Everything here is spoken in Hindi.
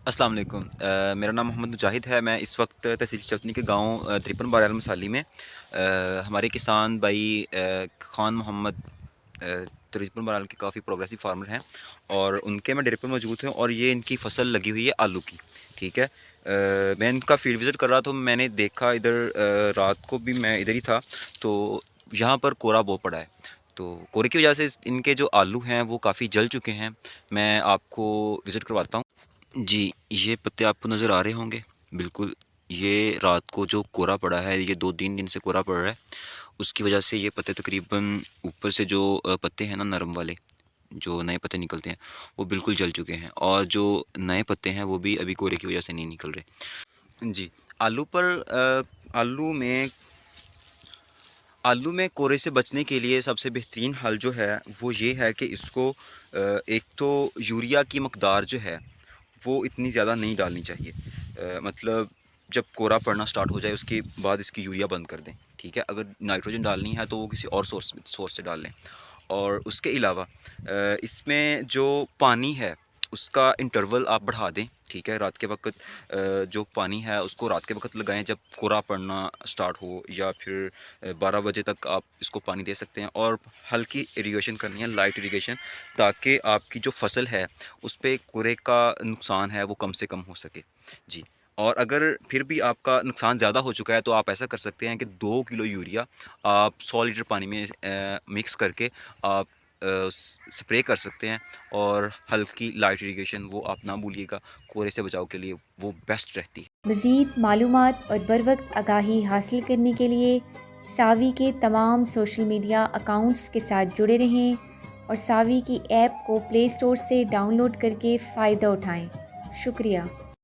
अस्सलाम वालेकुम। मेरा नाम मोहम्मद मुजाहिद है। मैं इस वक्त तहसील चवतनी के गाँव त्रिपन बाराल मसाली में हमारे किसान भाई खान मोहम्मद त्रिपन बाराल के काफ़ी प्रोग्रेसिव फार्मर हैं और उनके मैं डेरे पर मौजूद हूँ और ये इनकी फसल लगी हुई है आलू की। ठीक है। मैं इनका फील्ड विज़िट कर रहा था, मैंने देखा इधर रात को भी मैं इधर ही था, तो यहाँ पर कोहरा बहुत पड़ा है। तो कोहरे की वजह से इनके जो आलू हैं वो काफ़ी जल चुके हैं। मैं आपको विज़िट करवाता हूँ। जी, ये पत्ते आपको नज़र आ रहे होंगे, बिल्कुल। ये रात को जो कोहरा पड़ा है, ये 2-3 दिन से कोहरा पड़ रहा है, उसकी वजह से ये पत्ते तकरीबन ऊपर से जो पत्ते हैं ना नरम वाले, जो नए पत्ते निकलते हैं, वो बिल्कुल जल चुके हैं और जो नए पत्ते हैं, वो भी अभी कोहरे की वजह से नहीं निकल रहे। जी, आलू पर आलू में कोहरे से बचने के लिए सबसे बेहतरीन हल जो है, वो ये है कि इसको एक तो यूरिया की मकदार जो है वो इतनी ज़्यादा नहीं डालनी चाहिए। मतलब जब कोहरा पड़ना स्टार्ट हो जाए उसके बाद इसकी यूरिया बंद कर दें। ठीक है, अगर नाइट्रोजन डालनी है तो वो किसी और सोर्स से डाल लें। और उसके अलावा इसमें जो पानी है उसका इंटरवल आप बढ़ा दें। ठीक है, रात के वक्त जो पानी है उसको रात के वक्त लगाएं जब कोहरा पड़ना स्टार्ट हो, या फिर 12 बजे तक आप इसको पानी दे सकते हैं। और हल्की इरिगेशन करनी है, लाइट इरिगेशन, ताकि आपकी जो फसल है उस पे कोहरे का नुकसान है वो कम से कम हो सके। जी। और अगर फिर भी आपका नुकसान ज़्यादा हो चुका है तो आप ऐसा कर सकते हैं कि 2 किलो यूरिया आप 100 लीटर पानी में मिक्स करके आप स्प्रे कर सकते हैं। और हल्की लाइट इरिगेशन वो आप ना भूलिएगा, कोहरे से बचाव के लिए वो बेस्ट रहती है। मज़ीद मालूमात और बर वक्त आगाही हासिल करने के लिए सावी के तमाम सोशल मीडिया अकाउंट्स के साथ जुड़े रहें और सावी की ऐप को प्ले स्टोर से डाउनलोड करके फ़ायदा उठाएं। शुक्रिया।